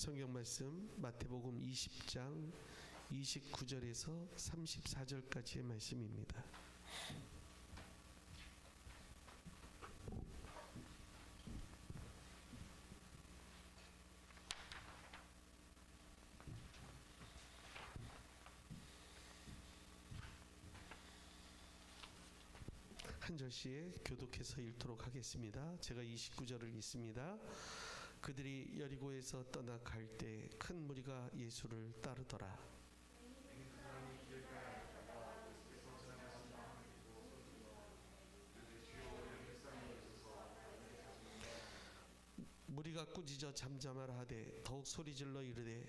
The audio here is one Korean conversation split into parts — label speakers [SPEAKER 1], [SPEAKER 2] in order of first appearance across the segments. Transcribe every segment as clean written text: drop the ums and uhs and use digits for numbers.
[SPEAKER 1] 성경 말씀 마태복음 20장 29절에서 34절까지의 말씀입니다. 한 절씩 교독해서 읽도록 하겠습니다. 제가 29절을 읽습니다. 그들이 여리고에서 떠나 갈 때 큰 무리가 예수를 따르더라. 무리가 꾸짖어 잠잠하라 하되 더욱 소리질러 이르되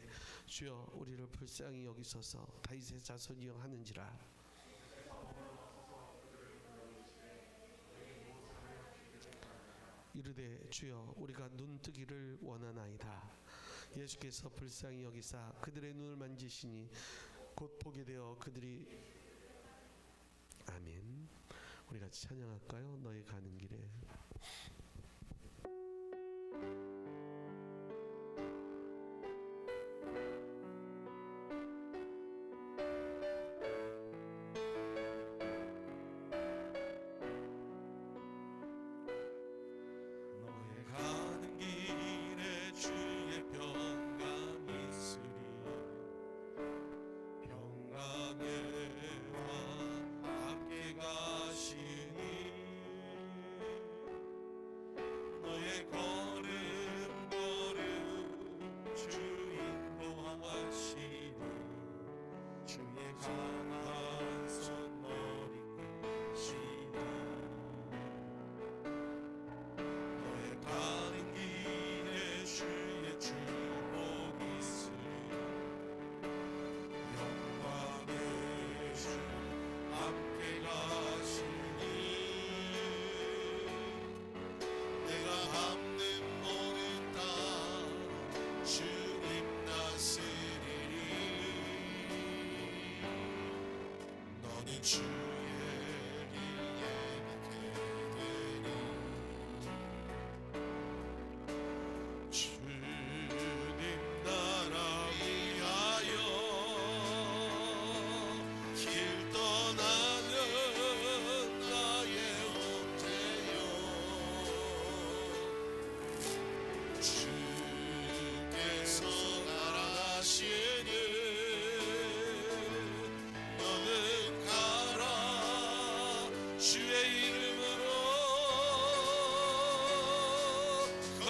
[SPEAKER 1] 주여 우리를 불쌍히 여기소서 다윗의 자손이여 하는지라. 이르되 주여 우리가 눈뜨기를 원하나이다. 예수께서 불쌍히 여기사 그들의 눈을 만지시니 곧 보게 되어 그들이 아멘. 우리 같이 찬양할까요? 너의 가는 길에.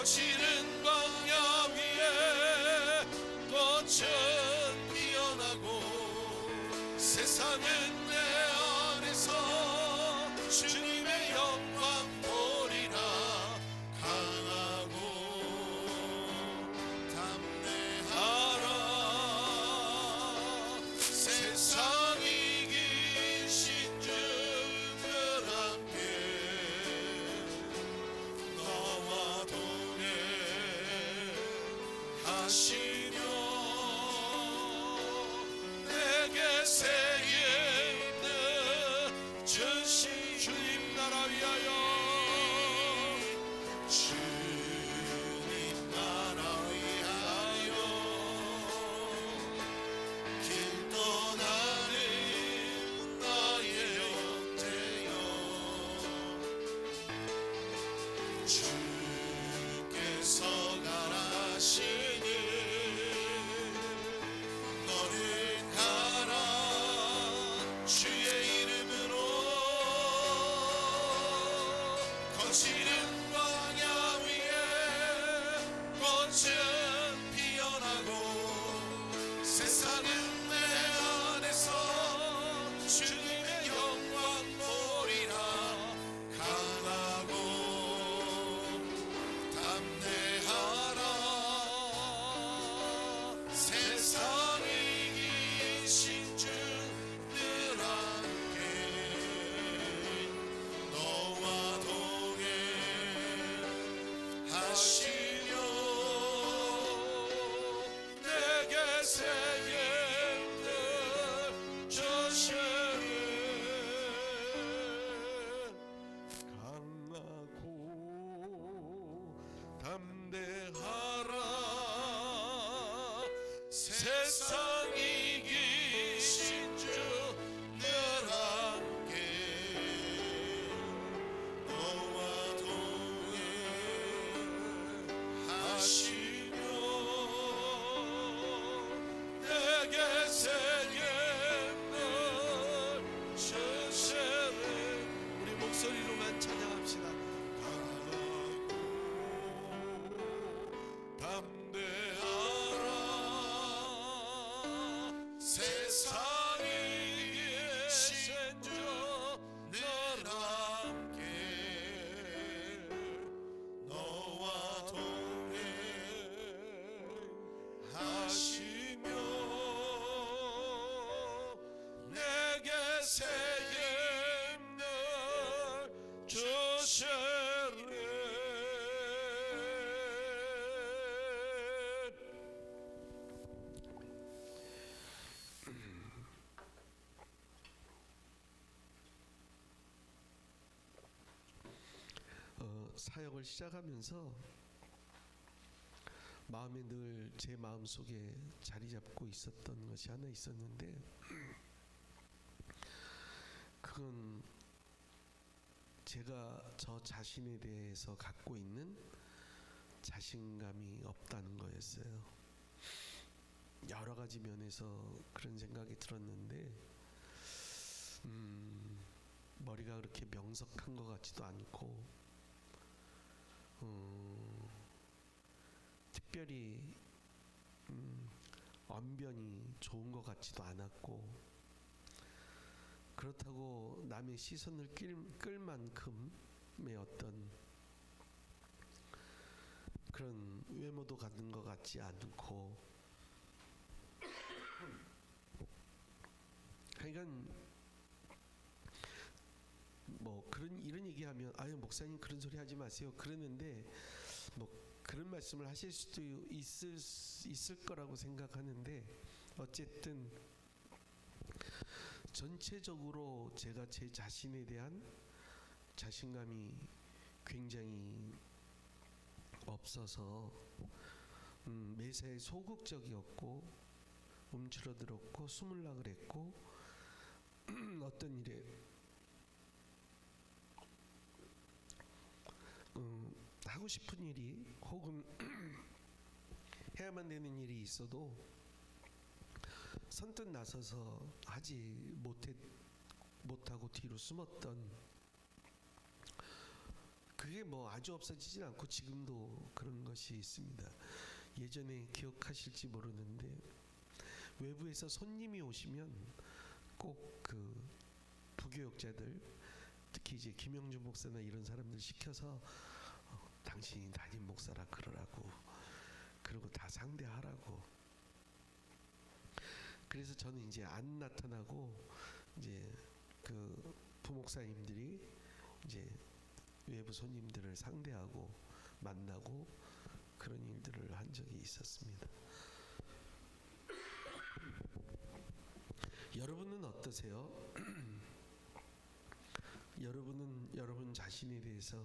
[SPEAKER 2] 거칠은 광야 위에 꽃은 피어나고 세상은 내 안에서 주님의 영광 보리라. 강하고 담대하라. 세상 이긴 신주들 함께 너와 하시며 내게 새에 있는 전신 주님 나라 위하여 주님 나라 위하여 길 떠나는 나의 형제여 주께서 가라시니 거칠은 광야 위에 꽃은 피어나고 세상은 내 안에서 주님의 영광 보리라. 강하고 담대하라. 세상 이긴 신주들 함께 너와 하시며 내게 새에 있는 저시는 강하고 담대하라.
[SPEAKER 1] 사역을 시작하면서 마음에 늘 제 마음속에 자리 잡고 있었던 것이 하나 있었는데, 그건 제가 저 자신에 대해서 갖고 있는 자신감이 없다는 거였어요. 여러 가지 면에서 그런 생각이 들었는데, 머리가 그렇게 명석한 것 같지도 않고, 특별히 언변이 좋은 것 같지도 않았고, 그렇다고 남의 시선을 끌 만큼의 어떤 그런 외모도 갖는 것 같지 않고, 하여간 뭐 이런 얘기하면 아유 목사님 그런 소리 하지 마세요 그러는데, 뭐 그런 말씀을 하실 수도 있을 거라고 생각하는데, 어쨌든 전체적으로 제가 제 자신에 대한 자신감이 굉장히 없어서 매사에 소극적이었고, 움츠러들었고, 숨을라 그랬고, 어떤 일에 하고 싶은 일이 혹은 해야만 되는 일이 있어도 선뜻 나서서 하지 못하고 뒤로 숨었던, 그게 뭐 아주 없어지진 않고 지금도 그런 것이 있습니다. 예전에 기억하실지 모르는데, 외부에서 손님이 오시면 꼭 그 부교역자들, 특히 이제 김영주 목사나 이런 사람들 시켜서 당신이 담임 목사라 그러라고, 그리고 다 상대하라고. 그래서 저는 이제 안 나타나고, 이제 그 부목사님들이 이제 외부 손님들을 상대하고 만나고 그런 일들을 한 적이 있었습니다. 여러분은 어떠세요? 여러분은 여러분 자신에 대해서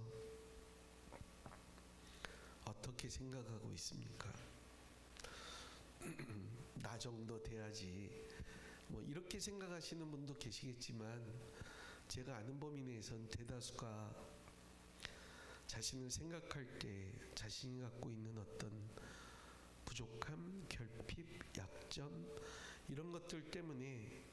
[SPEAKER 1] 어떻게 생각하고 있습니까? 나 정도 돼야지, 뭐 이렇게 생각하시는 분도 계시겠지만, 제가 아는 범위 내에선 대다수가 자신을 생각할 때 자신이 갖고 있는 어떤 부족함, 결핍, 약점, 이런 것들 때문에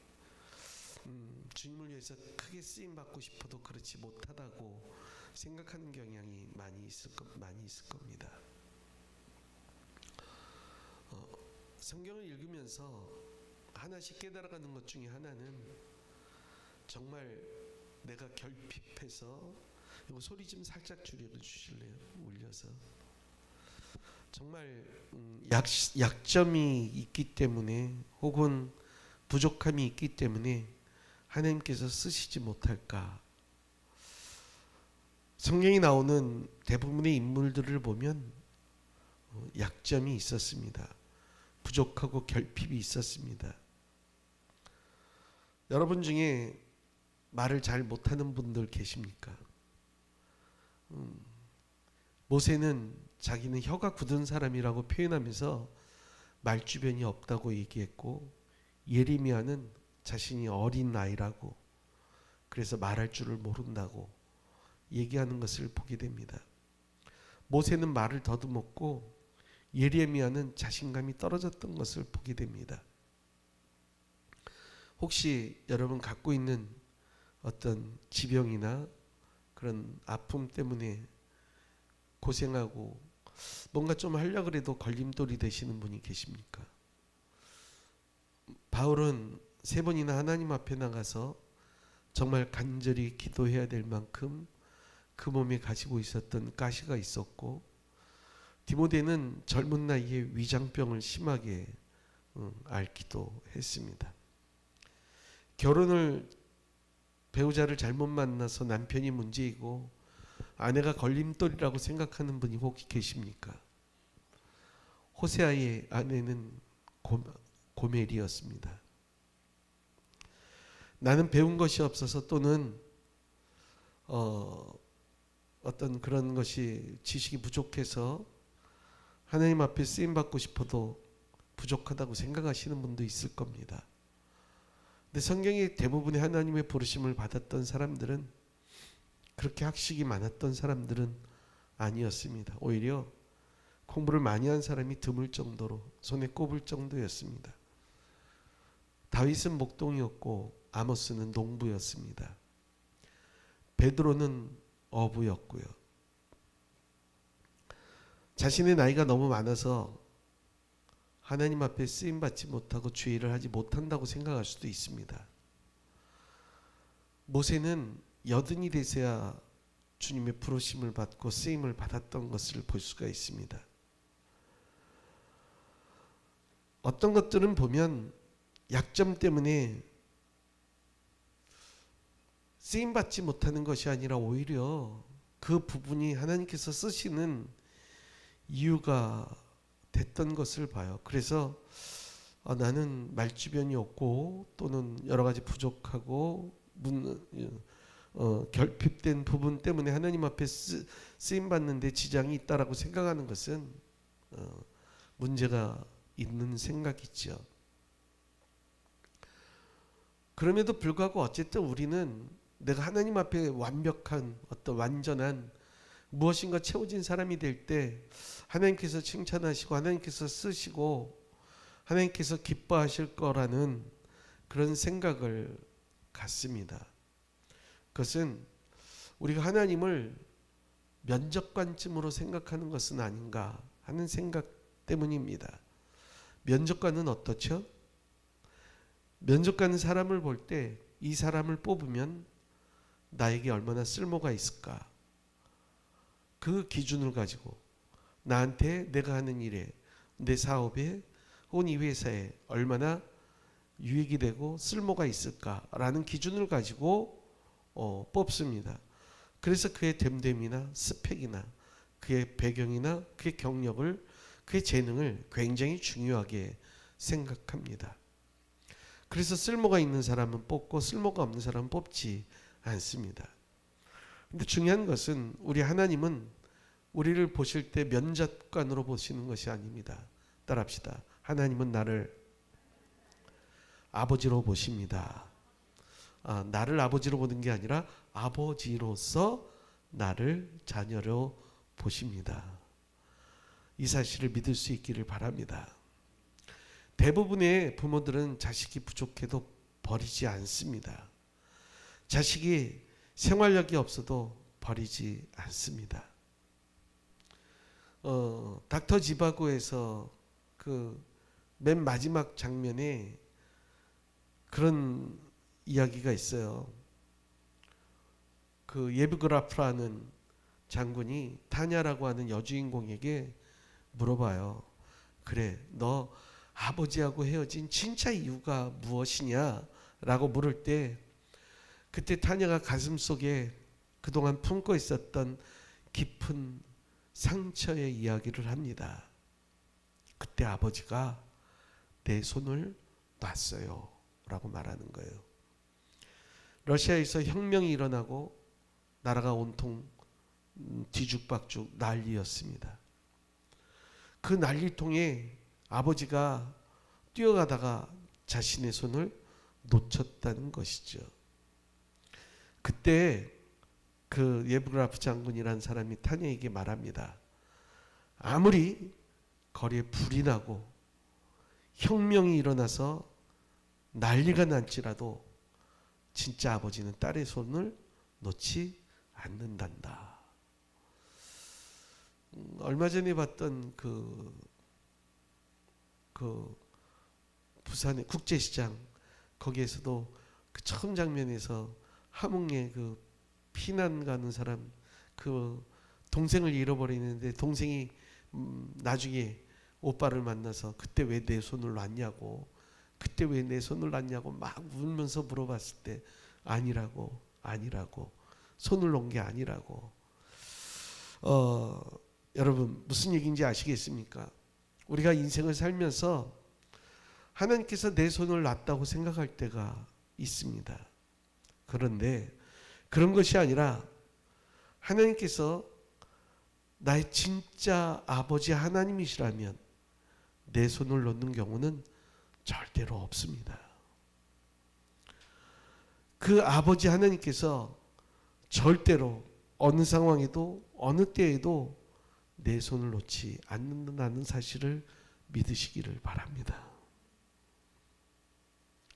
[SPEAKER 1] 주님을 위해서 크게 쓰임 받고 싶어도 그렇지 못하다고 생각하는 경향이 많이 있을 겁니다. 성경을 읽으면서 하나씩 깨달아가는 것 중에 하나는, 정말 내가 결핍해서, 이거 소리 좀 살짝 줄여주실래요? 울려서. 정말 약점이 있기 때문에, 혹은 부족함이 있기 때문에 하나님께서 쓰시지 못할까. 성경에 나오는 대부분의 인물들을 보면 약점이 있었습니다. 부족하고 결핍이 있었습니다. 여러분 중에 말을 잘 못하는 분들 계십니까? 모세는 자기는 혀가 굳은 사람이라고 표현하면서 말주변이 없다고 얘기했고, 예레미야는 자신이 어린 아이라고, 그래서 말할 줄을 모른다고 얘기하는 것을 보게 됩니다. 모세는 말을 더듬었고, 예레미야는 자신감이 떨어졌던 것을 보게 됩니다. 혹시 여러분 갖고 있는 어떤 지병이나 그런 아픔 때문에 고생하고 뭔가 좀 하려고 해도 걸림돌이 되시는 분이 계십니까? 바울은 3번이나 하나님 앞에 나가서 정말 간절히 기도해야 될 만큼 그 몸에 가지고 있었던 가시가 있었고, 디모데는 젊은 나이에 위장병을 심하게 앓기도 했습니다. 배우자를 잘못 만나서 남편이 문제이고 아내가 걸림돌이라고 생각하는 분이 혹시 계십니까? 호세아의 아내는 고멜이었습니다. 나는 배운 것이 없어서, 또는 어떤 그런 것이 지식이 부족해서 하나님 앞에 쓰임 받고 싶어도 부족하다고 생각하시는 분도 있을 겁니다. 근데 성경의 대부분의 하나님의 부르심을 받았던 사람들은 그렇게 학식이 많았던 사람들은 아니었습니다. 오히려 공부를 많이 한 사람이 드물 정도로 손에 꼽을 정도였습니다. 다윗은 목동이었고 아모스는 농부였습니다. 베드로는 어부였고요. 자신의 나이가 너무 많아서 하나님 앞에 쓰임받지 못하고 주의를 하지 못한다고 생각할 수도 있습니다. 모세는 여든이 되서야 주님의 부르심을 받고 쓰임을 받았던 것을 볼 수가 있습니다. 어떤 것들은 보면 약점 때문에 쓰임받지 못하는 것이 아니라 오히려 그 부분이 하나님께서 쓰시는 이유가 됐던 것을 봐요. 그래서 나는 말주변이 없고 또는 여러 가지 부족하고 결핍된 부분 때문에 하나님 앞에 쓰임받는데 지장이 있다라고 생각하는 것은 문제가 있는 생각이죠. 그럼에도 불구하고 어쨌든 우리는 내가 하나님 앞에 완벽한 어떤 완전한 무엇인가 채워진 사람이 될 때 하나님께서 칭찬하시고 하나님께서 쓰시고 하나님께서 기뻐하실 거라는 그런 생각을 갖습니다. 그것은 우리가 하나님을 면접관쯤으로 생각하는 것은 아닌가 하는 생각 때문입니다. 면접관은 어떻죠? 면접관은 사람을 볼 때 이 사람을 뽑으면 나에게 얼마나 쓸모가 있을까? 그 기준을 가지고 나한테 내가 하는 일에 내 사업에 혹은 이 회사에 얼마나 유익이 되고 쓸모가 있을까라는 기준을 가지고 뽑습니다. 그래서 그의 됨됨이나 스펙이나 그의 배경이나 그의 경력을 그의 재능을 굉장히 중요하게 생각합니다. 그래서 쓸모가 있는 사람은 뽑고 쓸모가 없는 사람은 뽑지 않습니다. 근데 중요한 것은 우리 하나님은 우리를 보실 때 면접관으로 보시는 것이 아닙니다. 따라합시다. 하나님은 나를 아버지로 보십니다. 나를 아버지로 보는 게 아니라 아버지로서 나를 자녀로 보십니다. 이 사실을 믿을 수 있기를 바랍니다. 대부분의 부모들은 자식이 부족해도 버리지 않습니다. 자식이 생활력이 없어도 버리지 않습니다. 닥터 지바고에서 그 맨 마지막 장면에 그런 이야기가 있어요. 그 예브그라프라는 장군이 타냐라고 하는 여주인공에게 물어봐요. 그래, 너 아버지하고 헤어진 진짜 이유가 무엇이냐? 라고 물을 때 그때 타냐가 가슴속에 그동안 품고 있었던 깊은 상처의 이야기를 합니다. 그때 아버지가 내 손을 놨어요 라고 말하는 거예요. 러시아에서 혁명이 일어나고 나라가 온통 뒤죽박죽 난리였습니다. 그 난리통에 아버지가 뛰어가다가 자신의 손을 놓쳤다는 것이죠. 그때 그 예브그라프 장군이라는 사람이 타냐에게 말합니다. 아무리 거리에 불이 나고 혁명이 일어나서 난리가 날지라도 진짜 아버지는 딸의 손을 놓지 않는단다. 얼마 전에 봤던 그 부산의 국제시장 거기에서도 그 처음 장면에서 함흥에 그 피난 가는 사람 그 동생을 잃어버리는데 동생이 나중에 오빠를 만나서 그때 왜 내 손을 놨냐고 그때 왜 내 손을 놨냐고 막 울면서 물어봤을 때 아니라고 손을 놓은 게 아니라고. 여러분 무슨 얘기인지 아시겠습니까? 우리가 인생을 살면서 하나님께서 내 손을 놨다고 생각할 때가 있습니다. 그런데 그런 것이 아니라 하나님께서 나의 진짜 아버지 하나님이시라면 내 손을 놓는 경우는 절대로 없습니다. 그 아버지 하나님께서 절대로 어느 상황에도 어느 때에도 내 손을 놓지 않는다는 사실을 믿으시기를 바랍니다.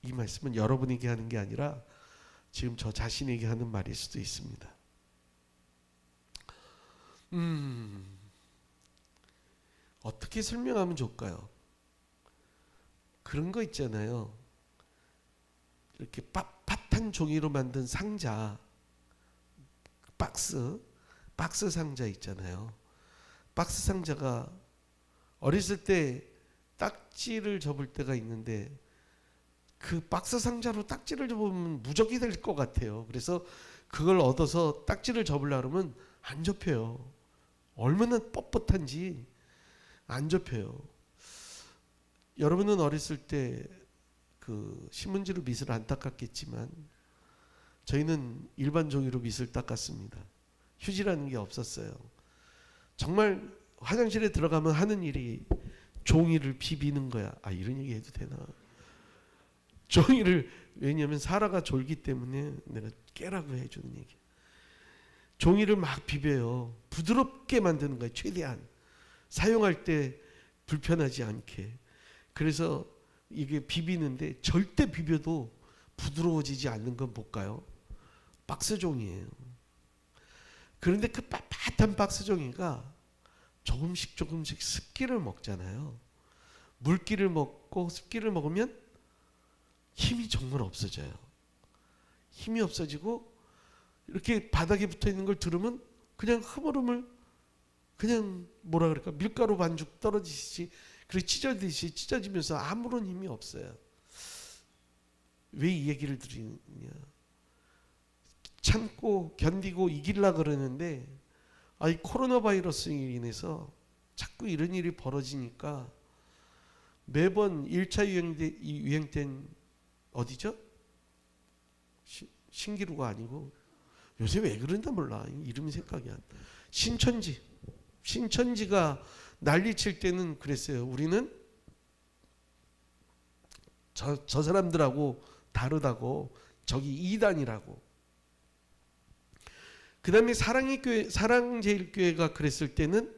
[SPEAKER 1] 이 말씀은 여러분에게 하는 게 아니라 지금 저 자신에게 하는 말일 수도 있습니다. 어떻게 설명하면 좋을까요? 그런 거 있잖아요. 이렇게 빳빳한 종이로 만든 상자, 박스 상자 있잖아요. 박스 상자가 어렸을 때 딱지를 접을 때가 있는데 그 박스 상자로 딱지를 접으면 무적이 될 것 같아요. 그래서 그걸 얻어서 딱지를 접으려고 하면 안 접혀요. 얼마나 뻣뻣한지 안 접혀요. 여러분은 어렸을 때 그 신문지로 밑을 안 닦았겠지만 저희는 일반 종이로 밑을 닦았습니다. 휴지라는 게 없었어요. 정말 화장실에 들어가면 하는 일이 종이를 비비는 거야. 아, 이런 얘기 해도 되나? 종이를, 왜냐하면 사라가 졸기 때문에 내가 깨라고 해주는 얘기. 종이를 막 비벼요. 부드럽게 만드는 거예요. 최대한 사용할 때 불편하지 않게. 그래서 이게 비비는데 절대 비벼도 부드러워지지 않는 건 뭘까요? 박스 종이에요. 그런데 그 빳빳한 박스 종이가 조금씩 습기를 먹잖아요. 물기를 먹고 습기를 먹으면 힘이 정말 없어져요. 힘이 없어지고 이렇게 바닥에 붙어 있는 걸 들으면 그냥 흐물흐물, 그냥 뭐라 그럴까, 밀가루 반죽 떨어지듯이 그렇게 찢어지면서 아무런 힘이 없어요. 왜 이 얘기를 드리느냐? 참고 견디고 이기려고 그러는데 이 코로나 바이러스로 인해서 자꾸 이런 일이 벌어지니까 매번 1차 유행 땐 어디죠? 신기루가 아니고 요새 왜 그런다 몰라. 이름이 생각이 안 나. 신천지가 난리칠 때는 그랬어요. 우리는 저 사람들하고 다르다고, 저기 이단이라고. 그 다음에 사랑제일교회가 그랬을 때는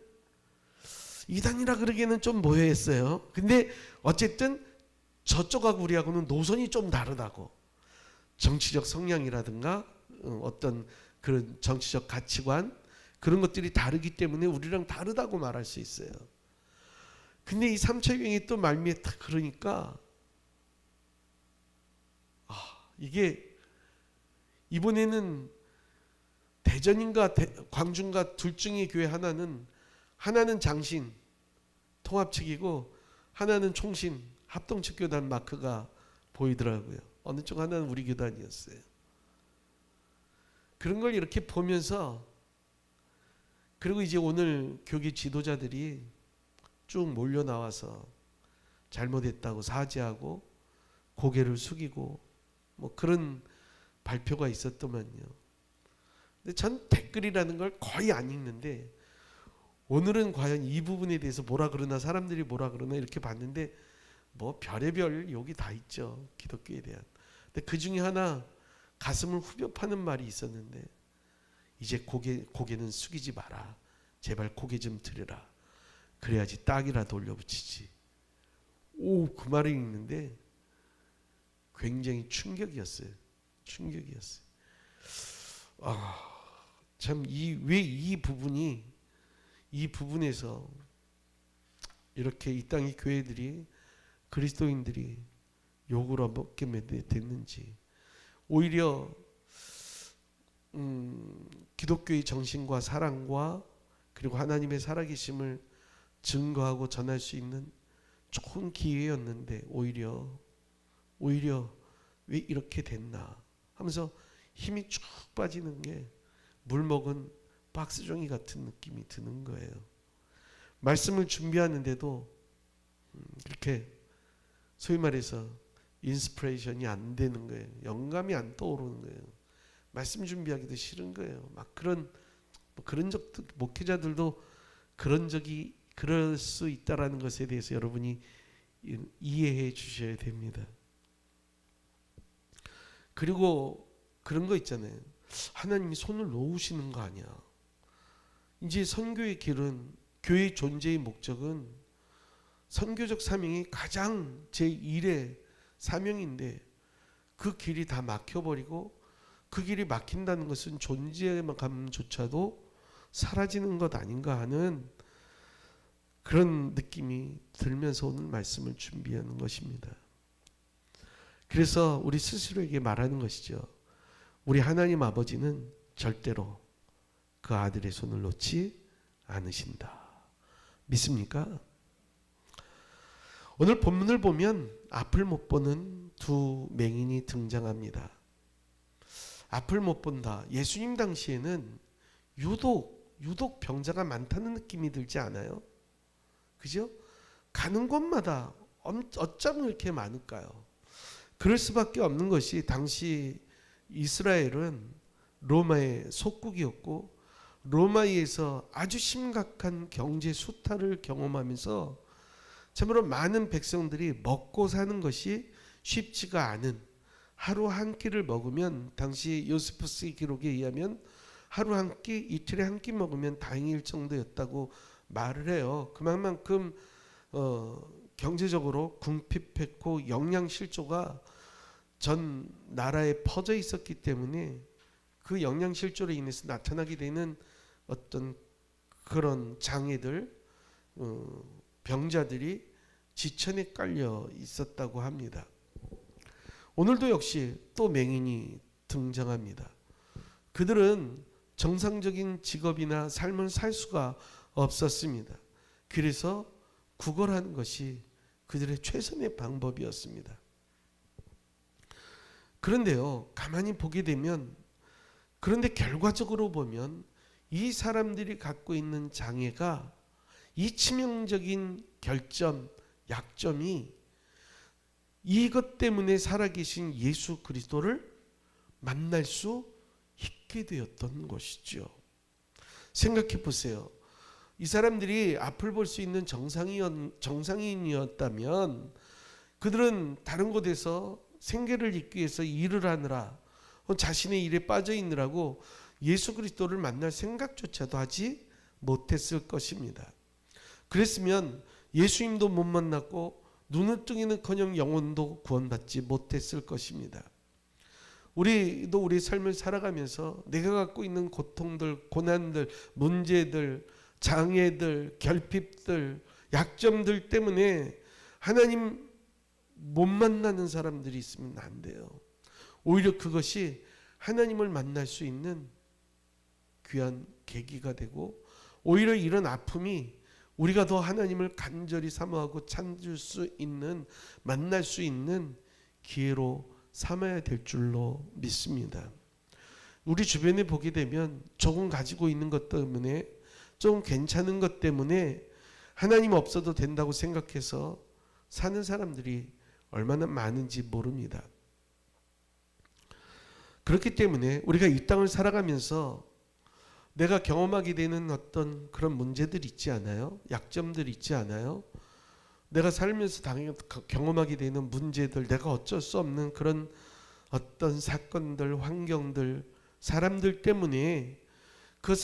[SPEAKER 1] 이단이라 그러기에는 좀 모해했어요. 근데 어쨌든 저쪽하고 우리하고는 노선이 좀 다르다고. 정치적 성향이라든가 어떤 그런 정치적 가치관, 그런 것들이 다르기 때문에 우리랑 다르다고 말할 수 있어요. 근데 이 3차 유행이 또 말미에 딱 그러니까 이게 이번에는 대전인가 광주인가 둘 중에 교회 하나는 장신 통합 측이고 하나는 총신 합동측 교단 마크가 보이더라고요. 어느 쪽 하나는 우리 교단이었어요. 그런 걸 이렇게 보면서, 그리고 이제 오늘 교계 지도자들이 쭉 몰려 나와서 잘못했다고 사죄하고 고개를 숙이고 뭐 그런 발표가 있었더만요. 근데 전 댓글이라는 걸 거의 안 읽는데 오늘은 과연 이 부분에 대해서 뭐라 그러나, 사람들이 뭐라 그러나 이렇게 봤는데 뭐 별의별 욕이 다 있죠. 기독교에 대한. 근데 그 중에 하나 가슴을 후벼 파는 말이 있었는데, 이제 고개는 숙이지 마라. 제발 고개 좀 들여라. 그래야지 딱이라도 올려붙이지. 그 말을 읽는데 굉장히 충격이었어요. 참 왜 이 부분에서 이렇게 이 땅의 교회들이, 그리스도인들이 욕을 먹게 됐는지. 오히려 기독교의 정신과 사랑과 그리고 하나님의 살아계심을 증거하고 전할 수 있는 좋은 기회였는데 오히려 왜 이렇게 됐나 하면서 힘이 쭉 빠지는 게 물 먹은 박스종이 같은 느낌이 드는 거예요. 말씀을 준비하는데도 이렇게 소위 말해서 인스피레이션이 안 되는 거예요. 영감이 안 떠오르는 거예요. 말씀 준비하기도 싫은 거예요. 막 그런 그런 적도 목회자들도 그럴 수 있다라는 것에 대해서 여러분이 이해해 주셔야 됩니다. 그리고 그런 거 있잖아요. 하나님이 손을 놓으시는 거 아니야. 이제 선교의 길은, 교회의 존재의 목적은 선교적 사명이 가장 제1의 사명인데 그 길이 다 막혀버리고 그 길이 막힌다는 것은 존재감조차도 사라지는 것 아닌가 하는 그런 느낌이 들면서 오늘 말씀을 준비하는 것입니다. 그래서 우리 스스로에게 말하는 것이죠. 우리 하나님 아버지는 절대로 그 아들의 손을 놓지 않으신다. 믿습니까? 오늘 본문을 보면 앞을 못 보는 두 맹인이 등장합니다. 앞을 못 본다. 예수님 당시에는 유독 병자가 많다는 느낌이 들지 않아요? 그죠? 가는 곳마다 어쩜 이렇게 많을까요? 그럴 수밖에 없는 것이 당시 이스라엘은 로마의 속국이었고 로마에서 아주 심각한 경제 수탈을 경험하면서 참으로 많은 백성들이 먹고 사는 것이 쉽지가 않은, 하루 한 끼를 먹으면 당시 요세푸스의 기록에 의하면 하루 한 끼, 이틀에 한 끼 먹으면 다행일 정도였다고 말을 해요. 그만큼 경제적으로 궁핍했고 영양실조가 전 나라에 퍼져 있었기 때문에 그 영양실조로 인해서 나타나게 되는 어떤 그런 장애들, 병자들이 지천에 깔려 있었다고 합니다. 오늘도 역시 또 맹인이 등장합니다. 그들은 정상적인 직업이나 삶을 살 수가 없었습니다. 그래서 구걸하는 것이 그들의 최선의 방법이었습니다. 그런데요, 가만히 보게 되면, 그런데 결과적으로 보면 이 사람들이 갖고 있는 장애가, 이 치명적인 결점, 약점이 이것 때문에 살아계신 예수 그리스도를 만날 수 있게 되었던 것이죠. 생각해 보세요. 이 사람들이 앞을 볼 수 있는 정상인이었다면 그들은 다른 곳에서 생계를 잇기 위해서 일을 하느라 자신의 일에 빠져 있느라고 예수 그리스도를 만날 생각조차도 하지 못했을 것입니다. 그랬으면 예수님도 못 만났고 눈을 뜨기는커녕 영혼도 구원받지 못했을 것입니다. 우리도 우리 삶을 살아가면서 내가 갖고 있는 고통들, 고난들, 문제들, 장애들, 결핍들, 약점들 때문에 하나님 못 만나는 사람들이 있으면 안 돼요. 오히려 그것이 하나님을 만날 수 있는 귀한 계기가 되고, 오히려 이런 아픔이 우리가 더 하나님을 간절히 사모하고 찾을 수 있는, 만날 수 있는 기회로 삼아야 될 줄로 믿습니다. 우리 주변에 보게 되면 조금 가지고 있는 것 때문에, 좀 괜찮은 것 때문에 하나님 없어도 된다고 생각해서 사는 사람들이 얼마나 많은지 모릅니다. 그렇기 때문에 우리가 이 땅을 살아가면서 내가 경험하게 되는 어떤 그런 문제들 있지 않아요? 약점들 있지 않아요? 내가 살면서 경험하게 되는 문제들, 내가 어쩔 수 없는 그런 어떤 사건들, 환경들, 사람들 때문에 그것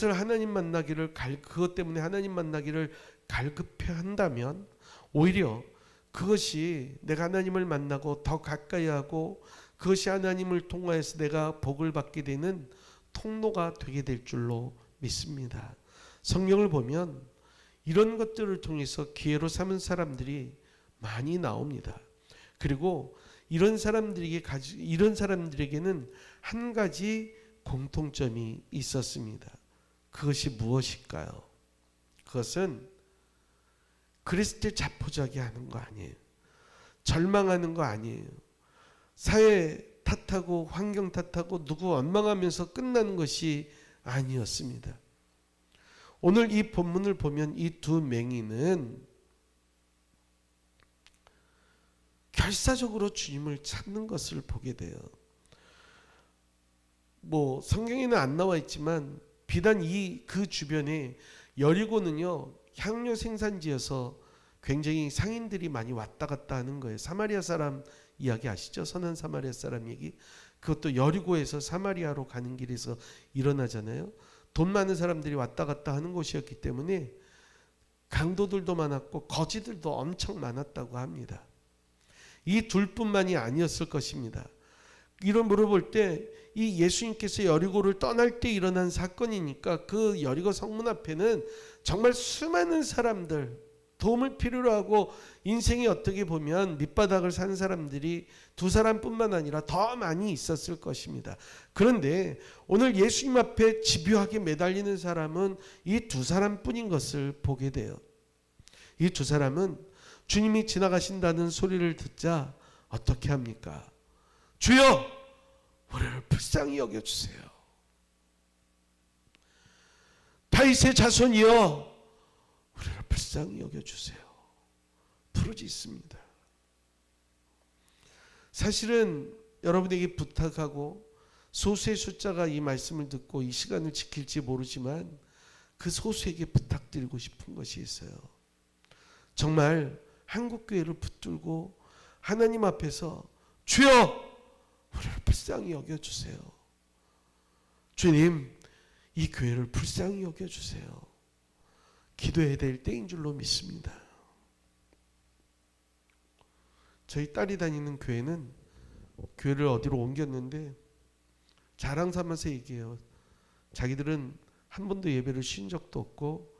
[SPEAKER 1] 때문에 하나님 만나기를 갈급해 한다면 오히려 그것이 내가 하나님을 만나고 더 가까이 하고 그것이 하나님을 통하여서 내가 복을 받게 되는 통로가 되게 될 줄로 믿습니다. 성경을 보면 이런 것들을 통해서 기회로 삼은 사람들이 많이 나옵니다. 그리고 이런 사람들에게는 한 가지 공통점이 있었습니다. 그것이 무엇일까요? 그것은 그리스도를 자포자기 하는 거 아니에요. 절망하는 거 아니에요. 사회 탓하고 환경 탓하고 누구 원망하면서 끝나는 것이 아니었습니다. 오늘 이 본문을 보면 이 두 맹인은 결사적으로 주님을 찾는 것을 보게 돼요. 성경에는 안 나와 있지만 비단 그 주변에 여리고는요 향료 생산지여서 굉장히 상인들이 많이 왔다 갔다 하는 거예요. 사마리아 사람 이야기 아시죠? 선한 사마리아 사람 얘기. 그것도 여리고에서 사마리아로 가는 길에서 일어나잖아요. 돈 많은 사람들이 왔다 갔다 하는 곳이었기 때문에 강도들도 많았고 거지들도 엄청 많았다고 합니다. 이 둘뿐만이 아니었을 것입니다. 이런 물어볼 때 이 예수님께서 여리고를 떠날 때 일어난 사건이니까 그 여리고 성문 앞에는 정말 수많은 사람들, 도움을 필요로 하고 인생이 어떻게 보면 밑바닥을 산 사람들이 두 사람뿐만 아니라 더 많이 있었을 것입니다. 그런데 오늘 예수님 앞에 집요하게 매달리는 사람은 이 두 사람뿐인 것을 보게 돼요. 이 두 사람은 주님이 지나가신다는 소리를 듣자 어떻게 합니까? 주여! 우리를 불쌍히 여겨주세요. 다윗의 자손이여 우리를 불쌍히 여겨주세요. 부르짖습니다. 사실은 여러분에게 부탁하고 소수의 숫자가 이 말씀을 듣고 이 시간을 지킬지 모르지만 그 소수에게 부탁드리고 싶은 것이 있어요. 정말 한국교회를 붙들고 하나님 앞에서 주여 우리를 불쌍히 여겨주세요. 주님 이 교회를 불쌍히 여겨주세요. 기도해야 될 때인 줄로 믿습니다. 저희 딸이 다니는 교회는 교회를 어디로 옮겼는데 자랑 삼아서 얘기해요. 자기들은 한 번도 예배를 쉰 적도 없고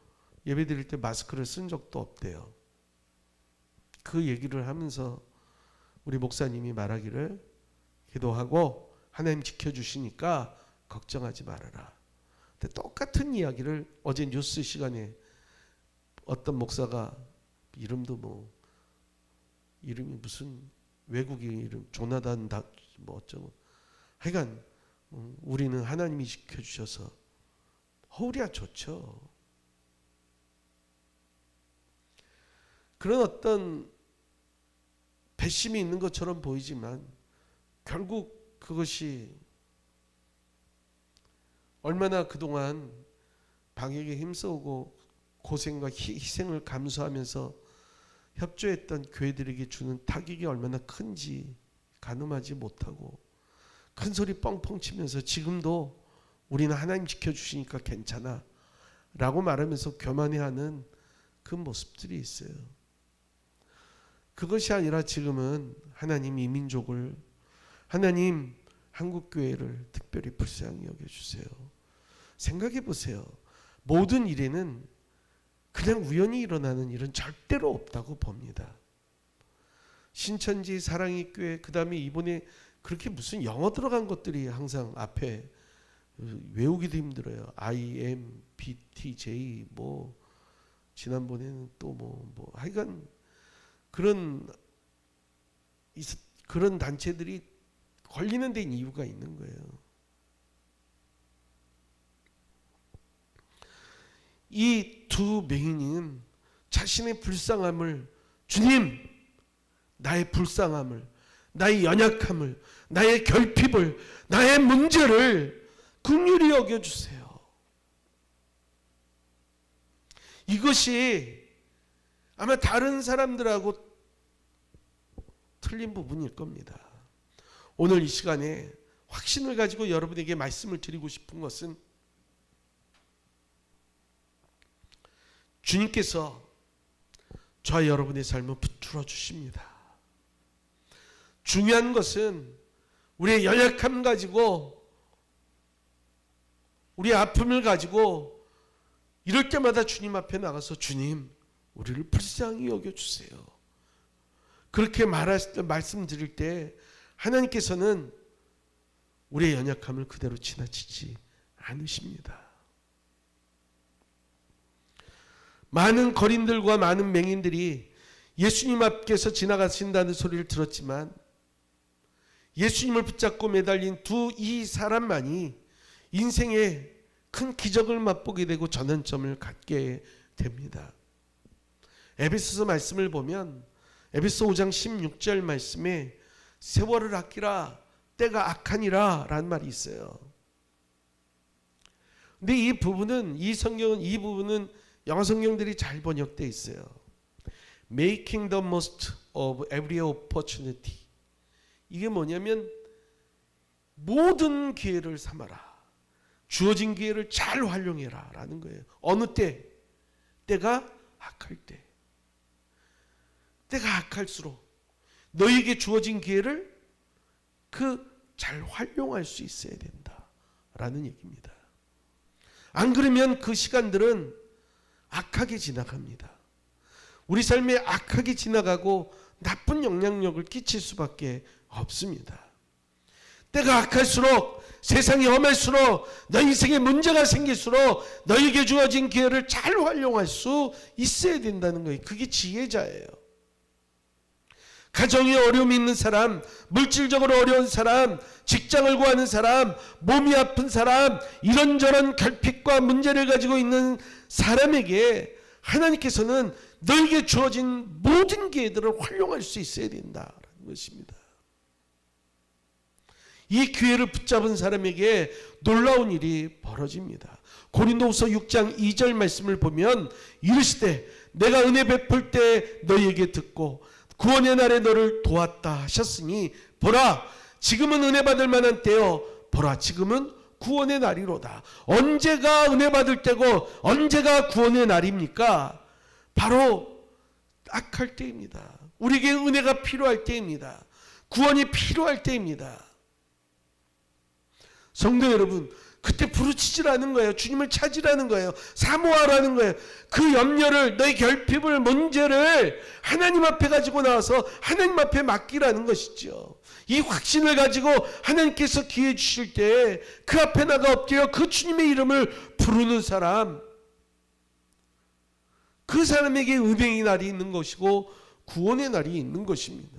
[SPEAKER 1] 예배 드릴 때 마스크를 쓴 적도 없대요. 그 얘기를 하면서 우리 목사님이 말하기를 기도하고 하나님 지켜주시니까 걱정하지 말아라. 근데 똑같은 이야기를 어제 뉴스 시간에 어떤 목사가 이름이 무슨 외국인 이름 조나단 뭐 어쩌고 하여간 우리는 하나님이 지켜주셔서 허울이야 좋죠. 그런 어떤 배심이 있는 것처럼 보이지만 결국 그것이 얼마나 그동안 방역에 힘써오고 고생과 희생을 감수하면서 협조했던 교회들에게 주는 타격이 얼마나 큰지 가늠하지 못하고 큰 소리 뻥뻥 치면서 지금도 우리는 하나님 지켜주시니까 괜찮아 라고 말하면서 교만해하는 그 모습들이 있어요. 그것이 아니라 지금은 하나님 이 민족을 하나님 한국교회를 특별히 불쌍히 여겨주세요. 생각해 보세요. 모든 일에는 그냥 우연히 일어나는 일은 절대로 없다고 봅니다. 신천지 사랑의 교회 그 다음에 이번에 그렇게 무슨 영어 들어간 것들이 항상 앞에 외우기도 힘들어요. IMBTJ 뭐 지난번에는 또 뭐 하여간 그런 단체들이 걸리는 데는 이유가 있는 거예요. 이 두 맹인은 자신의 불쌍함을 주님 나의 불쌍함을 나의 연약함을 나의 결핍을 나의 문제를 긍휼히 여겨주세요. 이것이 아마 다른 사람들하고 틀린 부분일 겁니다. 오늘 이 시간에 확신을 가지고 여러분에게 말씀을 드리고 싶은 것은 주님께서 저와 여러분의 삶을 붙들어 주십니다. 중요한 것은 우리의 연약함 가지고 우리의 아픔을 가지고 이럴 때마다 주님 앞에 나가서 주님 우리를 불쌍히 여겨주세요. 그렇게 말씀드릴 때 하나님께서는 우리의 연약함을 그대로 지나치지 않으십니다. 많은 거린들과 많은 맹인들이 예수님 앞에서 지나가신다는 소리를 들었지만 예수님을 붙잡고 매달린 이 사람만이 인생의 큰 기적을 맛보게 되고 전환점을 갖게 됩니다. 에베소서 말씀을 보면 에베소 5장 16절 말씀에 세월을 아끼라 때가 악하니라 라는 말이 있어요. 근데 이 성경은 이 부분은 영어 성경들이 잘 번역되어 있어요. Making the most of every opportunity. 이게 뭐냐면 모든 기회를 삼아라. 주어진 기회를 잘 활용해라 라는 거예요. 어느 때? 때가 악할 때. 때가 악할수록 너에게 주어진 기회를 잘 활용할 수 있어야 된다 라는 얘기입니다. 안 그러면 그 시간들은 악하게 지나갑니다. 우리 삶에 악하게 지나가고 나쁜 영향력을 끼칠 수밖에 없습니다. 때가 악할수록, 세상이 험할수록, 너 인생에 문제가 생길수록 너에게 주어진 기회를 잘 활용할 수 있어야 된다는 거예요. 그게 지혜자예요. 가정에 어려움이 있는 사람, 물질적으로 어려운 사람, 직장을 구하는 사람, 몸이 아픈 사람, 이런저런 결핍과 문제를 가지고 있는 사람에게 하나님께서는 너에게 주어진 모든 기회들을 활용할 수 있어야 된다는 것입니다. 이 기회를 붙잡은 사람에게 놀라운 일이 벌어집니다. 고린도후서 6장 2절 말씀을 보면 이르시되 내가 은혜 베풀 때 너희에게 듣고 구원의 날에 너를 도왔다 하셨으니 보라 지금은 은혜 받을 만한 때요 보라 지금은 구원의 날이로다. 언제가 은혜 받을 때고 언제가 구원의 날입니까? 바로 악할 때입니다. 우리에게 은혜가 필요할 때입니다. 구원이 필요할 때입니다. 성도 여러분, 그때 부르짖으라는 거예요. 주님을 찾으라는 거예요. 사모하라는 거예요. 그 염려를, 너의 결핍을, 문제를 하나님 앞에 가지고 나와서 하나님 앞에 맡기라는 것이죠. 이 확신을 가지고 하나님께서 기회 주실 때 그 앞에 나가 엎드려 그 주님의 이름을 부르는 사람, 그 사람에게 은혜의 날이 있는 것이고 구원의 날이 있는 것입니다.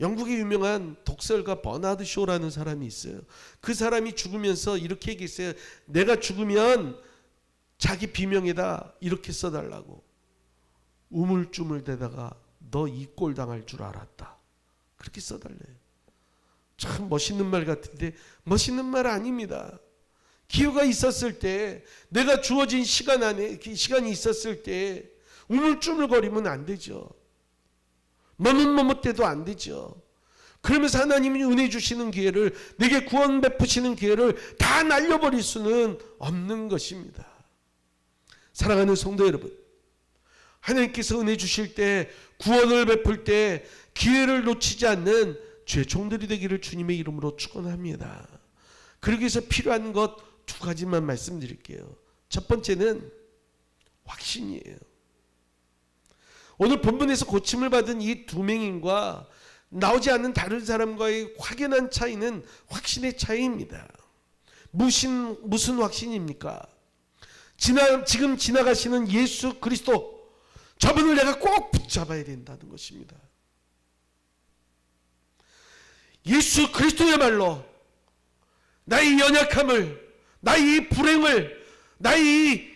[SPEAKER 1] 영국의 유명한 독설가 버나드 쇼라는 사람이 있어요. 그 사람이 죽으면서 이렇게 얘기했어요. 내가 죽으면 자기 비명에다 이렇게 써달라고. 우물쭈물대다가 너 이 꼴 당할 줄 알았다. 그렇게 써달래요. 참 멋있는 말 같은데 멋있는 말 아닙니다. 기회가 있었을 때, 내가 주어진 시간 안에 시간이 있었을 때 우물쭈물거리면 안 되죠. 머뭇머뭇대도 안 되죠. 그러면서 하나님이 은혜 주시는 기회를, 내게 구원 베푸시는 기회를 다 날려버릴 수는 없는 것입니다. 사랑하는 성도 여러분, 하나님께서 은혜 주실 때, 구원을 베풀 때 기회를 놓치지 않는 주의 종들이 되기를 주님의 이름으로 축원합니다. 그러기 위해서 필요한 것 두 가지만 말씀드릴게요. 첫 번째는 확신이에요. 오늘 본문에서 고침을 받은 이 두 맹인과 나오지 않는 다른 사람과의 확연한 차이는 확신의 차이입니다. 무슨 확신입니까? 지금 지나가시는 예수 그리스도, 저분을 내가 꼭 붙잡아야 된다는 것입니다. 예수 그리스도야말로 나의 연약함을, 나의 불행을, 나의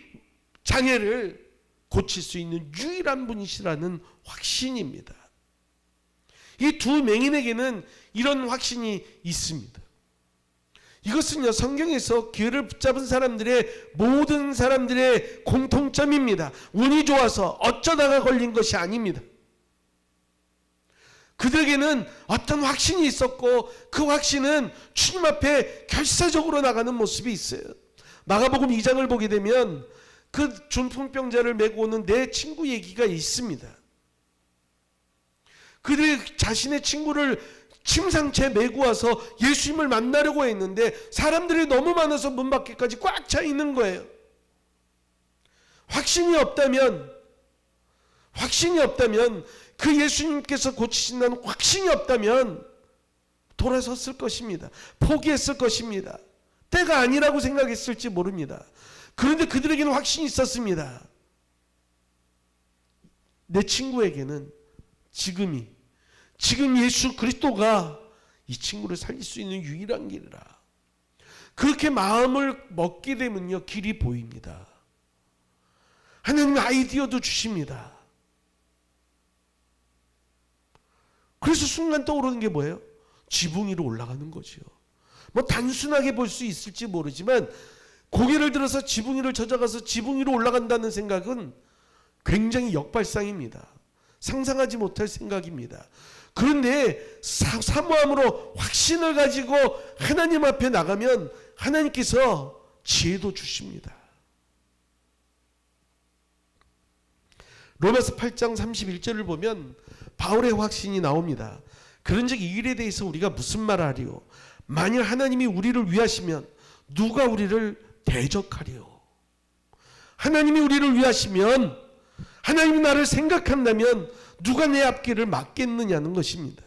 [SPEAKER 1] 장애를 고칠 수 있는 유일한 분이시라는 확신입니다. 이 두 맹인에게는 이런 확신이 있습니다. 이것은요, 성경에서 기회를 붙잡은 사람들의, 모든 사람들의 공통점입니다. 운이 좋아서 어쩌다가 걸린 것이 아닙니다. 그들에게는 어떤 확신이 있었고 그 확신은 주님 앞에 결사적으로 나가는 모습이 있어요. 마가복음 2장을 보게 되면 그 중풍병자를 메고 오는 내 친구 얘기가 있습니다. 그들이 자신의 친구를 침상채 메고 와서 예수님을 만나려고 했는데 사람들이 너무 많아서 문 밖에까지 꽉 차 있는 거예요. 확신이 없다면 그 예수님께서 고치신다는 확신이 없다면 돌아섰을 것입니다. 포기했을 것입니다. 때가 아니라고 생각했을지 모릅니다. 그런데 그들에게는 확신이 있었습니다. 내 친구에게는 지금 예수 그리스도가 이 친구를 살릴 수 있는 유일한 길이라. 그렇게 마음을 먹게 되면요, 길이 보입니다. 하나님 아이디어도 주십니다. 그래서 순간 떠오르는 게 뭐예요? 지붕 위로 올라가는 거죠. 뭐 단순하게 볼 수 있을지 모르지만 고개를 들어서 지붕 위를 찾아가서 지붕 위로 올라간다는 생각은 굉장히 역발상입니다. 상상하지 못할 생각입니다. 그런데 사모함으로 확신을 가지고 하나님 앞에 나가면 하나님께서 지혜도 주십니다. 로마서 8장 31절을 보면 바울의 확신이 나옵니다. 그런즉 이 일에 대해서 우리가 무슨 말을 하리요? 만일 하나님이 우리를 위하시면 누가 우리를 대적하리요? 하나님이 우리를 위하시면, 하나님이 나를 생각한다면 누가 내 앞길을 막겠느냐는 것입니다.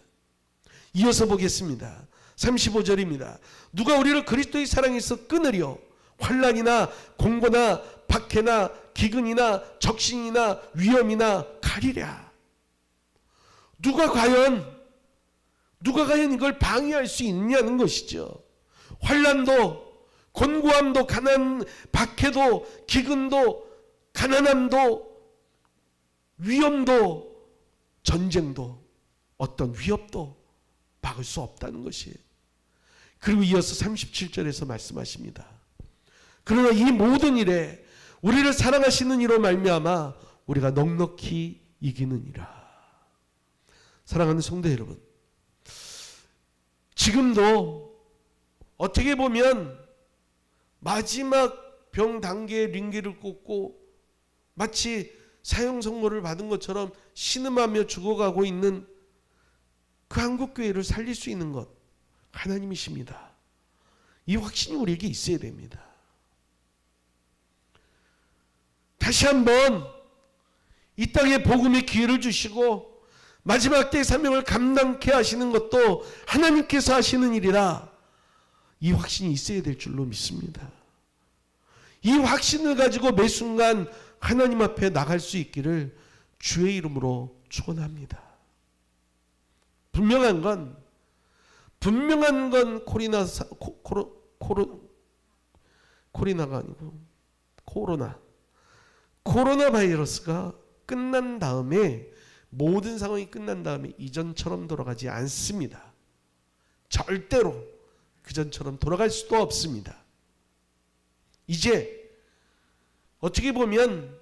[SPEAKER 1] 이어서 보겠습니다. 35절입니다. 누가 우리를 그리스도의 사랑에서 끊으려 환난이나 공고나 박해나 기근이나 적신이나 위험이나 가리랴. 누가 과연 이걸 방해할 수 있냐는 것이죠. 환난도 곤고함도 가난 박해도 기근도 가난함도 위험도 전쟁도 어떤 위협도 막을 수 없다는 것이에요. 그리고 이어서 37절에서 말씀하십니다. 그러나 이 모든 일에 우리를 사랑하시는 이로 말미암아 우리가 넉넉히 이기느니라. 사랑하는 성도 여러분, 지금도 어떻게 보면 마지막 병 단계의 링기를 꽂고 마치 사형 선고를 받은 것처럼 신음하며 죽어가고 있는 그 한국교회를 살릴 수 있는 것 하나님이십니다. 이 확신이 우리에게 있어야 됩니다. 다시 한번 이 땅에 복음의 기회를 주시고 마지막 때의 사명을 감당케 하시는 것도 하나님께서 하시는 일이라 이 확신이 있어야 될 줄로 믿습니다. 이 확신을 가지고 매 순간 하나님 앞에 나갈 수 있기를 주의 이름으로 축원합니다. 분명한 건 코로나가 아니고 코로나 바이러스가 끝난 다음에, 모든 상황이 끝난 다음에 이전처럼 돌아가지 않습니다. 절대로 그전처럼 돌아갈 수도 없습니다. 이제 어떻게 보면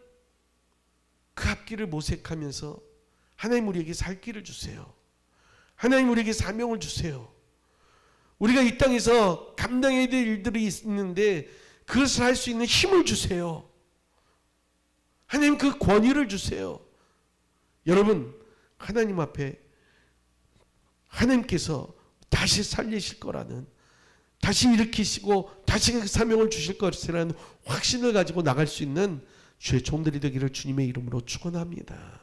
[SPEAKER 1] 그 앞길을 모색하면서 하나님 우리에게 살 길을 주세요. 하나님 우리에게 사명을 주세요. 우리가 이 땅에서 감당해야 될 일들이 있는데 그것을 할 수 있는 힘을 주세요. 하나님 그 권위를 주세요. 여러분, 하나님 앞에 하나님께서 다시 살리실 거라는, 다시 일으키시고 다시 그 사명을 주실 것이라는 확신을 가지고 나갈 수 있는 주의 종들이 되기를 주님의 이름으로 축원합니다.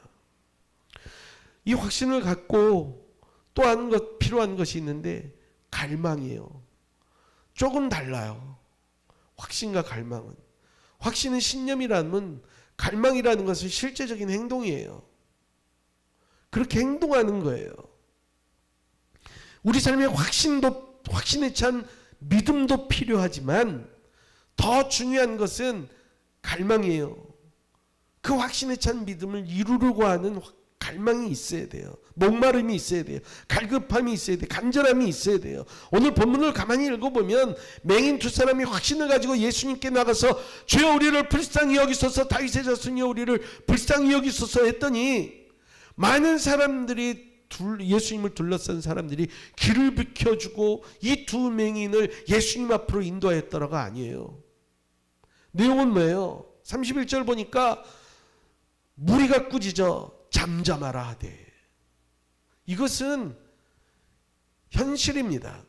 [SPEAKER 1] 이 확신을 갖고 또 필요한 것이 있는데 갈망이에요. 조금 달라요. 확신과 갈망은. 확신은 신념이라면 갈망이라는 것은 실제적인 행동이에요. 그렇게 행동하는 거예요. 우리 삶에 확신에 찬 믿음도 필요하지만 더 중요한 것은 갈망이에요. 그 확신에 찬 믿음을 이루려고 하는 갈망이 있어야 돼요. 목마름이 있어야 돼요. 갈급함이 있어야 돼요. 간절함이 있어야 돼요. 오늘 본문을 가만히 읽어보면 맹인 두 사람이 확신을 가지고 예수님께 나가서 주여 우리를 불쌍히 여기소서, 다윗의 자손이여 우리를 불쌍히 여기소서 했더니 많은 사람들이 예수님을 둘러싼 사람들이 길을 비켜주고 이 두 맹인을 예수님 앞으로 인도하였더라가 아니에요. 내용은 뭐예요? 31절 보니까 무리가 꾸짖어 잠잠하라 하되. 이것은 현실입니다.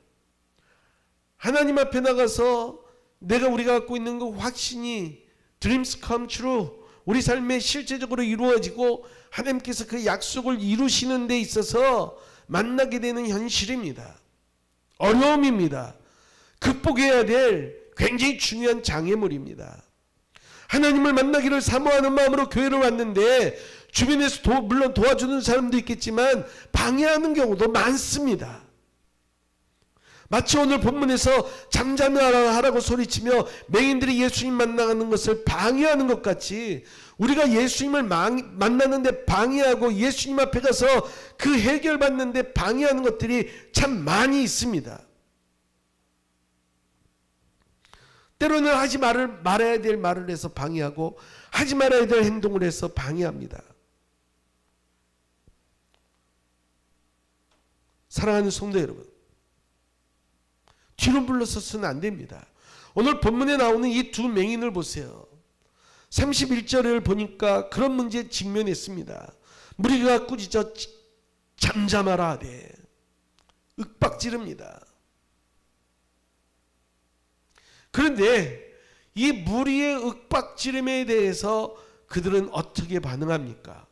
[SPEAKER 1] 하나님 앞에 나가서 우리가 갖고 있는 그 확신이 dreams come true, 우리 삶에 실제적으로 이루어지고 하나님께서 그 약속을 이루시는 데 있어서 만나게 되는 현실입니다. 어려움입니다. 극복해야 될 굉장히 중요한 장애물입니다. 하나님을 만나기를 사모하는 마음으로 교회를 왔는데 주변에서 물론 도와주는 사람도 있겠지만 방해하는 경우도 많습니다. 마치 오늘 본문에서 잠잠하라고 소리치며 맹인들이 예수님 만나는 것을 방해하는 것 같이 우리가 예수님을 만나는데 방해하고 예수님 앞에 가서 그 해결받는데 방해하는 것들이 참 많이 있습니다. 때로는 하지 말아야 될 말을 해서 방해하고 하지 말아야 될 행동을 해서 방해합니다. 사랑하는 성도 여러분, 뒤로 물러서서는 안 됩니다. 오늘 본문에 나오는 이 두 맹인을 보세요. 31절을 보니까 그런 문제에 직면했습니다. 무리가 꾸짖어 잠잠하라 하되 윽박지릅니다. 그런데 이 무리의 윽박지름에 대해서 그들은 어떻게 반응합니까?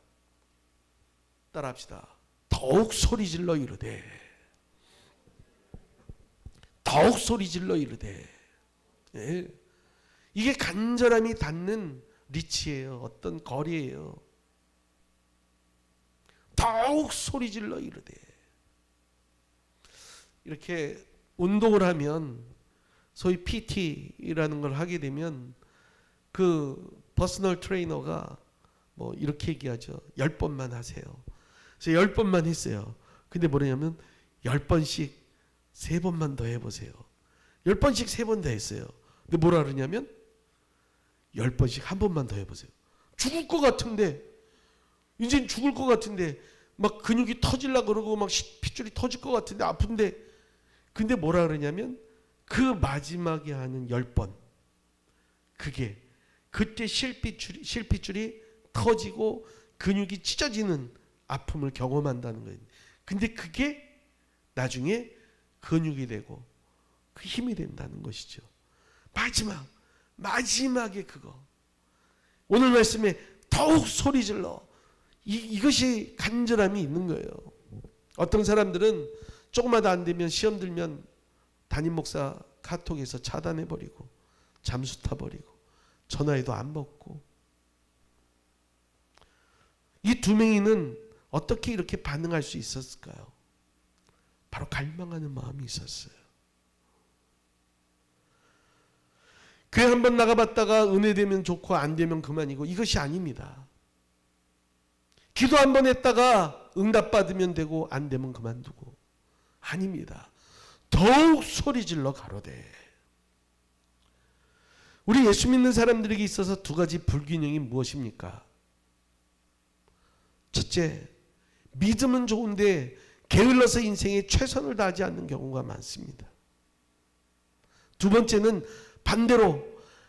[SPEAKER 1] 따라합시다. 더욱 소리질러 이르되, 더욱 소리질러 이르되. 예. 이게 간절함이 닿는 리치예요. 어떤 거리예요. 더욱 소리질러 이르되. 이렇게 운동을 하면 소위 PT라는 걸 하게 되면 그 퍼스널 트레이너가 뭐 이렇게 얘기하죠. 10번만 하세요. 그래서 10번만 했어요. 근데 뭐냐면 10번씩 3번만 더 해보세요. 10번씩 3번 더 했어요. 근데 뭐라 그러냐면 10번씩 한 번만 더 해보세요. 죽을 것 같은데, 이제 죽을 것 같은데 막 근육이 터질라 그러고 막 핏줄이 터질 것 같은데 아픈데, 근데 뭐라 그러냐면 그 마지막에 하는 10번, 그게 그때 실핏줄이 터지고 근육이 찢어지는 아픔을 경험한다는 거예요. 근데 그게 나중에 근육이 되고 그 힘이 된다는 것이죠. 마지막에 그거. 오늘 말씀에 더욱 소리질러. 이것이 간절함이 있는 거예요. 어떤 사람들은 조금마다 안 되면 시험 들면 담임 목사 카톡에서 차단해버리고 잠수 타버리고 전화해도 안 받고. 이 두 맹인은 어떻게 이렇게 반응할 수 있었을까요? 바로 갈망하는 마음이 있었어요. 교회 한번 나가봤다가 은혜 되면 좋고 안 되면 그만이고 이것이 아닙니다. 기도 한번 했다가 응답받으면 되고 안 되면 그만두고 아닙니다. 더욱 소리질러 가로되. 우리 예수 믿는 사람들에게 있어서 두 가지 불균형이 무엇입니까? 첫째, 믿음은 좋은데 게을러서 인생에 최선을 다하지 않는 경우가 많습니다. 두 번째는 반대로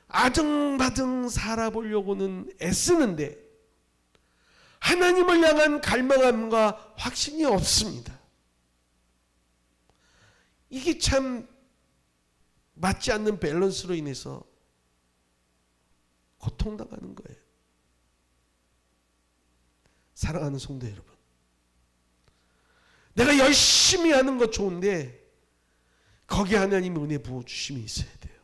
[SPEAKER 1] 아등바등 살아보려고는 애쓰는데 하나님을 향한 갈망함과 확신이 없습니다. 이게 참 맞지 않는 밸런스로 인해서 고통당하는 거예요. 사랑하는 성도 여러분, 내가 열심히 하는 것 좋은데 거기에 하나님의 은혜 부어주심이 있어야 돼요.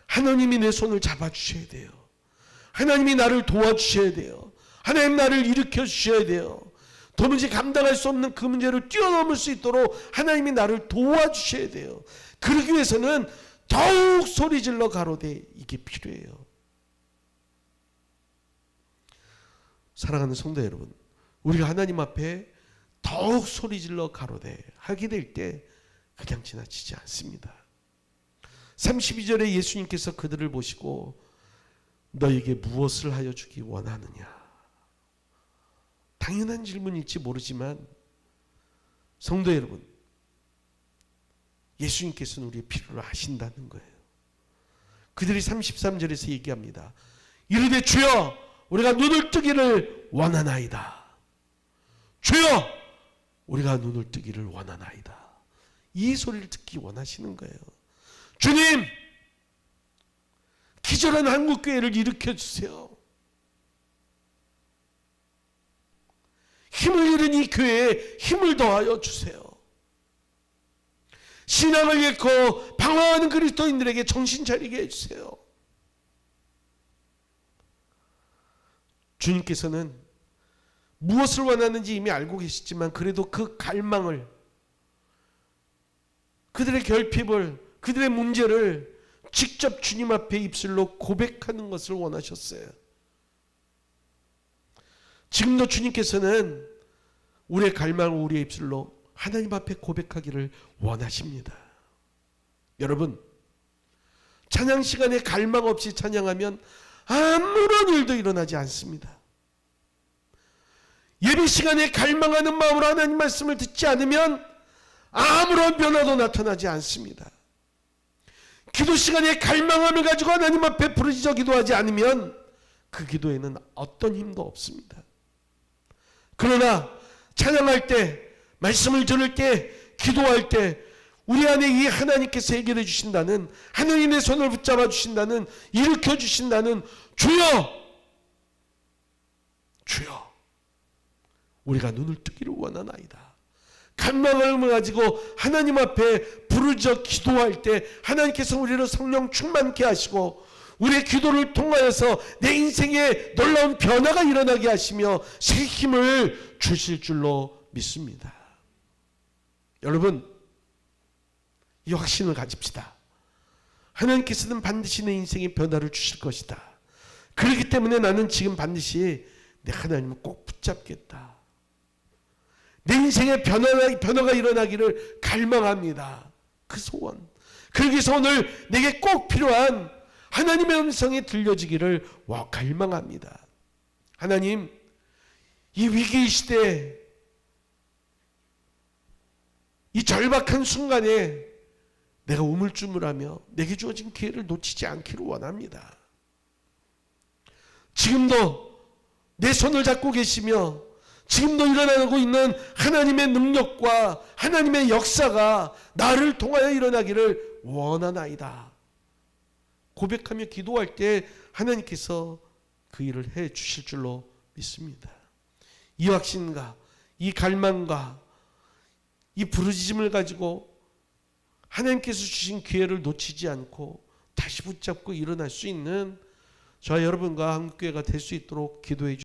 [SPEAKER 1] 하나님이 내 손을 잡아주셔야 돼요. 하나님이 나를 도와주셔야 돼요. 하나님 나를 일으켜 주셔야 돼요. 도무지 감당할 수 없는 그 문제를 뛰어넘을 수 있도록 하나님이 나를 도와주셔야 돼요. 그러기 위해서는 더욱 소리질러 가로되 이게 필요해요. 사랑하는 성도 여러분, 우리가 하나님 앞에 더욱 소리질러 가로되 하게 될 때 그냥 지나치지 않습니다. 32절에 예수님께서 그들을 보시고 너에게 무엇을 하여 주기 원하느냐. 당연한 질문일지 모르지만 성도 여러분, 예수님께서는 우리의 필요를 아신다는 거예요. 그들이 33절에서 얘기합니다. 이르되 주여 우리가 눈을 뜨기를 원하나이다. 주여 우리가 눈을 뜨기를 원하나이다. 이 소리를 듣기 원하시는 거예요. 주님, 기절한 한국교회를 일으켜주세요. 힘을 잃은 이 교회에 힘을 더하여 주세요. 신앙을 잃고 방황하는 그리스도인들에게 정신 차리게 해주세요. 주님께서는 무엇을 원하는지 이미 알고 계시지만 그래도 그 갈망을, 그들의 결핍을, 그들의 문제를 직접 주님 앞에 입술로 고백하는 것을 원하셨어요. 지금도 주님께서는 우리의 갈망을 우리의 입술로 하나님 앞에 고백하기를 원하십니다. 여러분, 찬양 시간에 갈망 없이 찬양하면 아무런 일도 일어나지 않습니다. 예배 시간에 갈망하는 마음으로 하나님 말씀을 듣지 않으면 아무런 변화도 나타나지 않습니다. 기도 시간에 갈망함을 가지고 하나님 앞에 부르짖어 기도하지 않으면 그 기도에는 어떤 힘도 없습니다. 그러나 찬양할 때, 말씀을 들을 때, 기도할 때 우리 안에 이 하나님께서 해결해 주신다는, 하나님의 손을 붙잡아 주신다는, 일으켜 주신다는 주여, 주여, 우리가 눈을 뜨기를 원하나이다. 갈망을 가지고 하나님 앞에 부르짖어 기도할 때 하나님께서 우리를 성령 충만케 하시고 우리의 기도를 통하여서 내 인생에 놀라운 변화가 일어나게 하시며 새 힘을 주실 줄로 믿습니다. 여러분, 이 확신을 가집시다. 하나님께서는 반드시 내 인생에 변화를 주실 것이다. 그렇기 때문에 나는 지금 반드시 내 하나님을 꼭 붙잡겠다. 내 인생에 변화가 일어나기를 갈망합니다. 그 소원. 그러기 위해서 오늘 내게 꼭 필요한 하나님의 음성이 들려지기를 갈망합니다. 하나님, 이 위기 시대에, 이 절박한 순간에 내가 우물쭈물하며 내게 주어진 기회를 놓치지 않기를 원합니다. 지금도 내 손을 잡고 계시며 지금도 일어나고 있는 하나님의 능력과 하나님의 역사가 나를 통하여 일어나기를 원하나이다. 고백하며 기도할 때 하나님께서 그 일을 해 주실 줄로 믿습니다. 이 확신과 이 갈망과 이 부르짖음을 가지고 하나님께서 주신 기회를 놓치지 않고 다시 붙잡고 일어날 수 있는 저와 여러분과 한국교회가 될 수 있도록 기도해 주십시오.